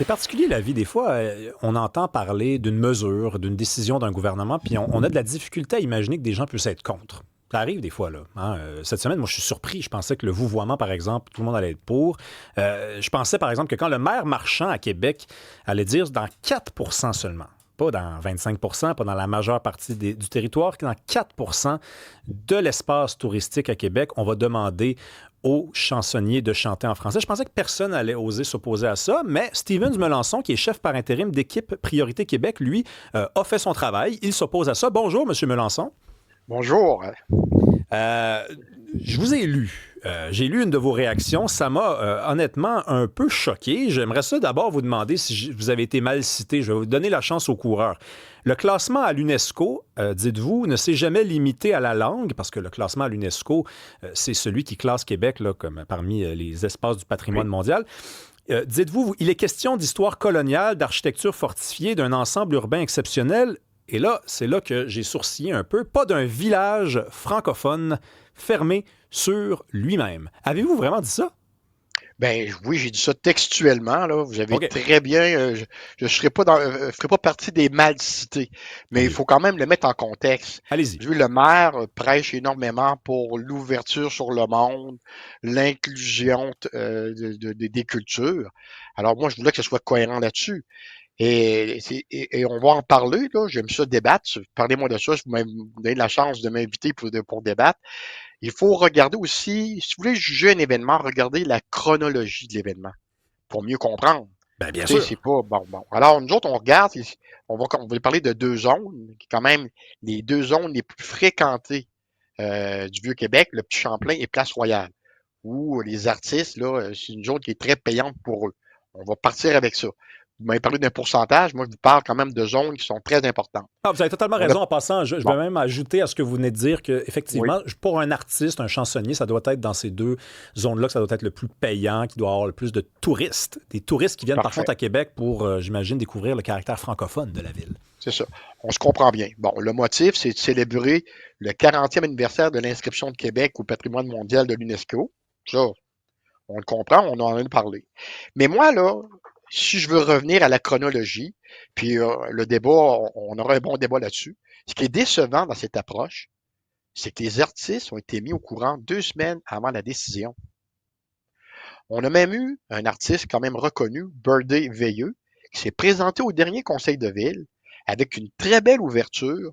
C'est particulier la vie. Des fois, on entend parler d'une mesure, d'une décision d'un gouvernement, puis on a de la difficulté à imaginer que des gens puissent être contre. Ça arrive des fois, là. Hein. Cette semaine, moi, je suis surpris. Je pensais que le vouvoiement, par exemple, tout le monde allait être pour. Je pensais, par exemple, que quand le maire Marchand à Québec allait dire dans 4 seulement, pas dans 25 pas dans la majeure partie du territoire, que dans 4 de l'espace touristique à Québec, on va demander aux chansonniers de chanter en français. Je pensais que personne allait oser s'opposer à ça, mais Stevens Melançon, qui est chef par intérim d'équipe Priorité Québec, lui, a fait son travail. Il s'oppose à ça. Bonjour, Monsieur Melançon. Bonjour. Euh, je vous ai lu. J'ai lu une de vos réactions. Ça m'a honnêtement un peu choqué. J'aimerais ça d'abord vous demander si vous avez été mal cité. Je vais vous donner la chance aux coureurs. Le classement à l'UNESCO, dites-vous, ne s'est jamais limité à la langue, parce que le classement à l'UNESCO, c'est celui qui classe Québec là, comme parmi les espaces du patrimoine Oui. mondial. Dites-vous, il est question d'histoire coloniale, d'architecture fortifiée, d'un ensemble urbain exceptionnel. Et là, c'est là que j'ai sourcillé un peu. Pas d'un village francophone fermé sur lui-même. Avez-vous vraiment dit ça? Ben oui, j'ai dit ça textuellement, là. Vous avez OK. très bien. Je ne ferai pas partie des mal cités, mais il Allez, faut quand même le mettre en contexte. allez-y. J'ai vu le maire prêche énormément pour l'ouverture sur le monde, l'inclusion des cultures. Alors moi, je voulais que ce soit cohérent là-dessus. Et on va en parler, là. J'aime ça débattre. Parlez-moi de ça. Si vous me donnez la chance de m'inviter pour débattre. Il faut regarder aussi, si vous voulez juger un événement, regardez la chronologie de l'événement pour mieux comprendre. Ben, bien Tu sais, c'est sûr. pas bon. Alors, nous autres, on regarde, on va parler de deux zones, qui sont quand même les deux zones les plus fréquentées du Vieux-Québec, le Petit Champlain et Place Royale, où les artistes, là, c'est une zone qui est très payante pour eux. On va partir avec ça. Vous m'avez parlé d'un pourcentage, moi, je vous parle quand même de zones qui sont très importantes. Ah, vous avez totalement On a, raison. En passant, je bon, vais même ajouter à ce que vous venez de dire que, oui, effectivement, pour un artiste, un chansonnier, ça doit être dans ces deux zones-là que ça doit être le plus payant, qui doit avoir le plus de touristes. Des touristes qui viennent par contre parfait. à Québec pour, j'imagine, découvrir le caractère francophone de la ville. C'est ça. On se comprend bien. Bon, le motif, c'est de célébrer le 40e anniversaire de l'inscription de Québec au patrimoine mondial de l'UNESCO. Ça, on le comprend, on en a parlé. Mais moi, là, si je veux revenir à la chronologie, puis le débat, on aura un bon débat là-dessus. Ce qui est décevant dans cette approche, c'est que les artistes ont été mis au courant 2 semaines avant la décision. On a même eu un artiste quand même reconnu, Birdie Veilleux, qui s'est présenté au dernier conseil de ville avec une très belle ouverture,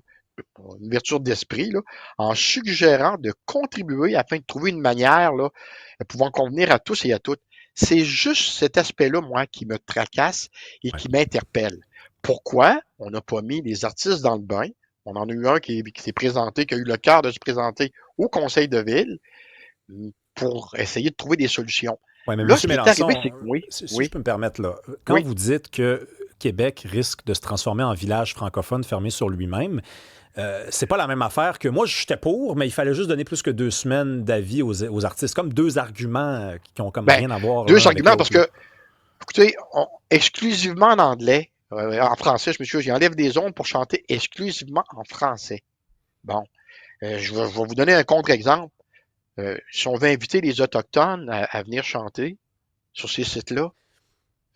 une ouverture d'esprit, là, en suggérant de contribuer afin de trouver une manière là, pouvant convenir à tous et à toutes. C'est juste cet aspect-là, moi, qui me tracasse et Ouais. qui m'interpelle. Pourquoi on n'a pas mis les artistes dans le bain? On en a eu un qui s'est présenté, qui a eu le cœur de se présenter au conseil de ville pour essayer de trouver des solutions. Oui, mais M. Là, ce qui est arrivé, c'est Mélenchon, que oui, si je oui, peux me permettre, là, quand oui. vous dites que Québec risque de se transformer en village francophone fermé sur lui-même, c'est pas la même affaire que moi, j'étais pour, mais il fallait juste donner plus que 2 semaines d'avis aux artistes. Comme deux arguments qui ont comme Ben, rien à voir l'un deux avec arguments parce l'autre. Là. que, écoutez, exclusivement en anglais, en français, je me suis dit, j'enlève des ondes pour chanter exclusivement en français. Bon, je vais vous donner un contre-exemple. Si on veut inviter les Autochtones à venir chanter sur ces sites-là,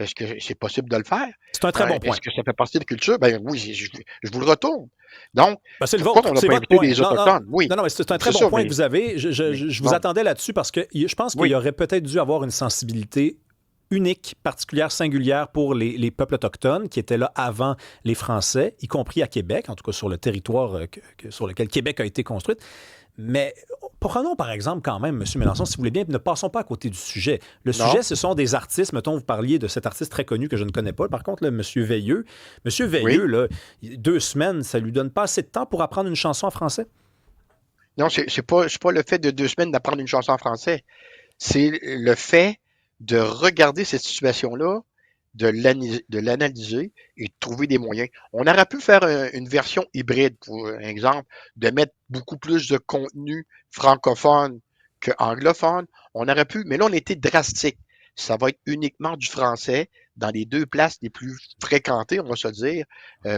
est-ce que c'est possible de le faire? C'est un très bon point. Est-ce que ça fait partie de la culture? Ben oui, je vous le retourne. Donc, Ben, c'est le pourquoi vôtre, on n'a c'est pas votre invité point. les Non, non, Autochtones? Oui, non, non, mais c'est un très c'est bon ça, point que vous avez. mais Je vous bon, attendais là-dessus parce que je pense qu'il y oui, aurait peut-être dû avoir une sensibilité unique, particulière, singulière pour les peuples autochtones qui étaient là avant les Français, y compris à Québec, en tout cas sur le territoire sur lequel Québec a été construite. Mais prenons par exemple quand même, M. Mélenchon, si vous voulez bien, ne passons pas à côté du sujet. Le non, sujet, ce sont des artistes. Mettons, vous parliez de cet artiste très connu que je ne connais pas. Par contre, M. Veilleux, M. Veilleux, oui. là, 2 semaines, ça lui donne pas assez de temps pour apprendre une chanson en français? Non, c'est pas le fait de 2 semaines d'apprendre une chanson en français. C'est le fait de regarder cette situation-là, de l'analyser et de trouver des moyens. On aurait pu faire une version hybride, pour exemple, de mettre beaucoup plus de contenu francophone que anglophone. On aurait pu, mais là, on était drastique. Ça va être uniquement du français dans les deux places les plus fréquentées, on va se dire,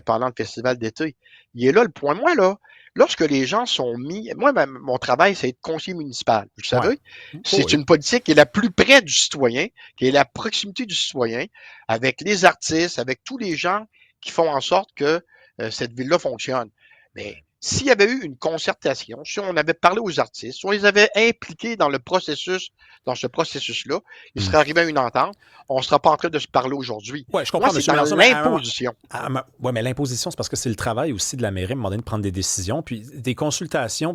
pendant le festival d'été. Il est là le point. Moi, là, lorsque les gens sont mis... Moi, mon travail, c'est être conseiller municipal. Vous Ouais. savez, Oh, c'est oui. une politique qui est la plus près du citoyen, qui est la proximité du citoyen, avec les artistes, avec tous les gens qui font en sorte que cette ville-là fonctionne. Mais s'il y avait eu une concertation, si on avait parlé aux artistes, si on les avait impliqués dans le processus, dans ce processus-là, il serait arrivé à une entente. On ne sera pas en train de se parler aujourd'hui. Oui, je Moi, comprends, c'est M. dans Mélenchon, mais l'imposition. oui, mais l'imposition, c'est parce que c'est le travail aussi de la mairie, à un moment donné, de prendre des décisions. Puis des consultations,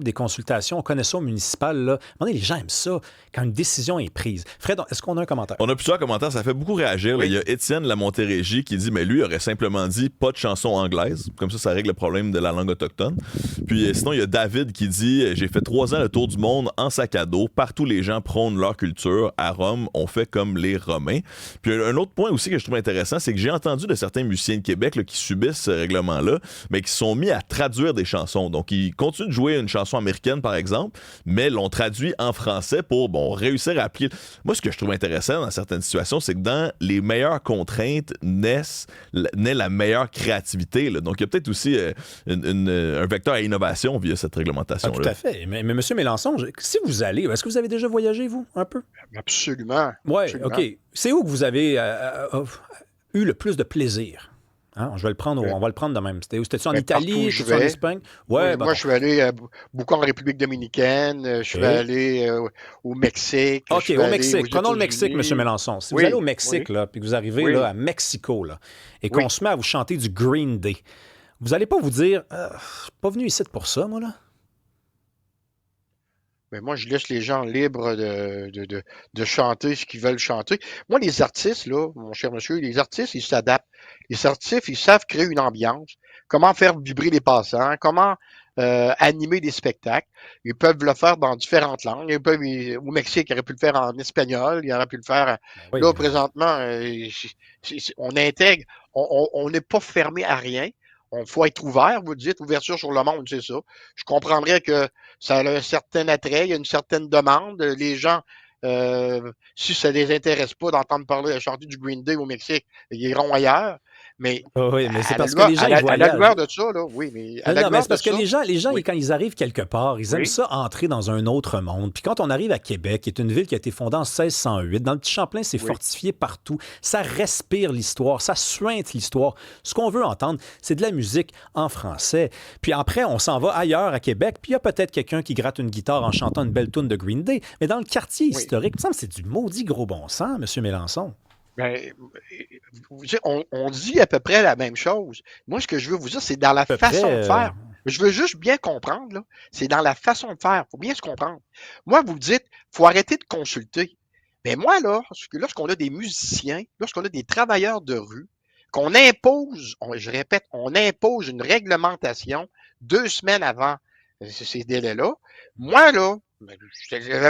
on connaît ça au municipal, là. À un moment donné, les gens aiment ça quand une décision est prise. Fred, est-ce qu'on a un commentaire? On a plusieurs commentaires, ça fait beaucoup réagir. Là. Oui. Il y a Étienne Lamontérégie qui dit, mais lui, il aurait simplement dit pas de chanson anglaise. Comme ça règle le problème de la langue autochtone. Puis sinon, il y a David qui dit, j'ai fait 3 ans le tour du monde en sac à dos. Partout, les gens prônent leur culture. À Rome, on fait comme les Romains. Puis un autre point aussi que je trouve intéressant, c'est que j'ai entendu de certains musiciens de Québec là, qui subissent ce règlement-là, mais qui sont mis à traduire des chansons. Donc, ils continuent de jouer une chanson américaine, par exemple, mais l'ont traduit en français pour, réussir à appliquer. Moi, ce que je trouve intéressant dans certaines situations, c'est que dans les meilleures contraintes naît la meilleure créativité. Là. Donc, il y a peut-être aussi un vecteur à innovation via cette réglementation-là. Tout à fait. Mais M. Mélenchon, si vous allez, est-ce que vous avez déjà voyagé, vous, un peu? Absolument. Oui, Absolument. OK. C'est où que vous avez eu le plus de plaisir? Hein? On va le prendre de même. C'était-tu en Italie? C'était-tu en Espagne? Ouais, moi, je suis allé beaucoup en République dominicaine. Je suis allé au Mexique. OK, au Mexique. Prenons le Mexique, M. Mélenchon. Si vous allez au Mexique, là, puis que vous arrivez là, à Mexico, là, et qu'on se met à vous chanter du Green Day, vous n'allez pas vous dire je suis pas venu ici pour ça, moi, là? Mais moi, je laisse les gens libres de chanter ce qu'ils veulent chanter. Moi, les artistes, là, mon cher monsieur, les artistes, ils s'adaptent. Les artistes, ils savent créer une ambiance, comment faire vibrer les passants, comment animer des spectacles. Ils peuvent le faire dans différentes langues. Au Mexique, ils auraient pu le faire en espagnol, ils auraient pu le faire. Là, présentement, on intègre, on n'est pas fermé à rien. Il faut être ouvert, vous dites, ouverture sur le monde, c'est ça. Je comprendrais que ça a un certain attrait, il y a une certaine demande. Les gens, si ça ne les intéresse pas d'entendre parler, chanter du Green Day au Mexique, ils iront ailleurs. Mais, oui, mais c'est parce que les gens, ils voyagent. À la lueur de ça, là, oui, mais à la lueur mais c'est parce de que ça, les gens quand ils arrivent quelque part, ils aiment ça entrer dans un autre monde. Puis quand on arrive à Québec, qui est une ville qui a été fondée en 1608, dans le petit Champlain, c'est fortifié partout. Ça respire l'histoire, ça suinte l'histoire. Ce qu'on veut entendre, c'est de la musique en français. Puis après, on s'en va ailleurs à Québec, puis il y a peut-être quelqu'un qui gratte une guitare en chantant une belle toune de Green Day. Mais dans le quartier historique, il me semble que c'est du maudit gros bon sens, M. Mélenchon. Ben, on dit à peu près la même chose. Moi, ce que je veux vous dire, c'est dans la façon de faire. Je veux juste bien comprendre, là. C'est dans la façon de faire. Il faut bien se comprendre. Moi, vous dites, il faut arrêter de consulter. Mais moi, là, lorsqu'on a des musiciens, lorsqu'on a des travailleurs de rue, qu'on impose, je répète, on impose une réglementation 2 semaines avant ces délais-là, moi, là,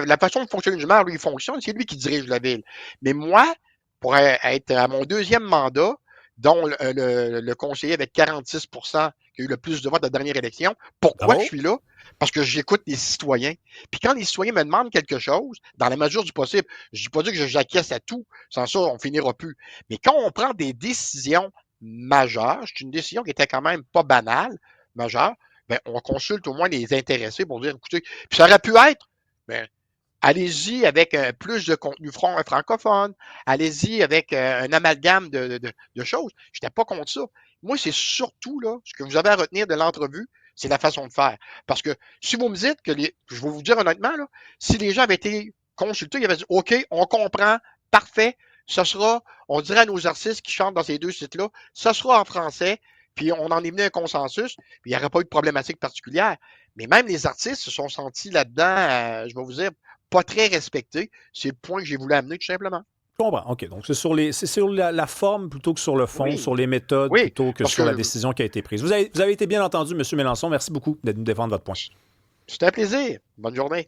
la façon de fonctionner du maire, lui, il fonctionne, c'est lui qui dirige la ville. Mais moi, pour être à mon 2e mandat, dont le conseiller avec 46 qui a eu le plus de votes à la dernière élection. Pourquoi je suis là? Parce que j'écoute les citoyens. Puis quand les citoyens me demandent quelque chose, dans la mesure du possible, je ne dis pas dire que j'acquiesce à tout. Sans ça, on finira plus. Mais quand on prend des décisions majeures, c'est une décision qui était quand même pas banale, majeure, ben, on consulte au moins les intéressés pour dire, écoutez, puis ça aurait pu être, ben, allez-y avec plus de contenu francophone. Allez-y avec un amalgame de choses. Je n'étais pas contre ça. Moi, c'est surtout là, ce que vous avez à retenir de l'entrevue, c'est la façon de faire. Parce que si vous me dites que je vais vous dire honnêtement, là, si les gens avaient été consultés, ils avaient dit OK, on comprend, parfait, ce sera, on dirait à nos artistes qui chantent dans ces 2 sites-là, ce sera en français, puis on en est venu à un consensus, puis il n'y aurait pas eu de problématique particulière. Mais même les artistes se sont sentis là-dedans, je vais vous dire, pas très respecté. C'est le point que j'ai voulu amener, tout simplement. Je comprends. OK. Donc, c'est sur la forme plutôt que sur le fond, sur les méthodes plutôt que sur la décision qui a été prise. Vous avez été bien entendu, M. Mélenchon. Merci beaucoup de nous défendre votre point. C'était un plaisir. Bonne journée.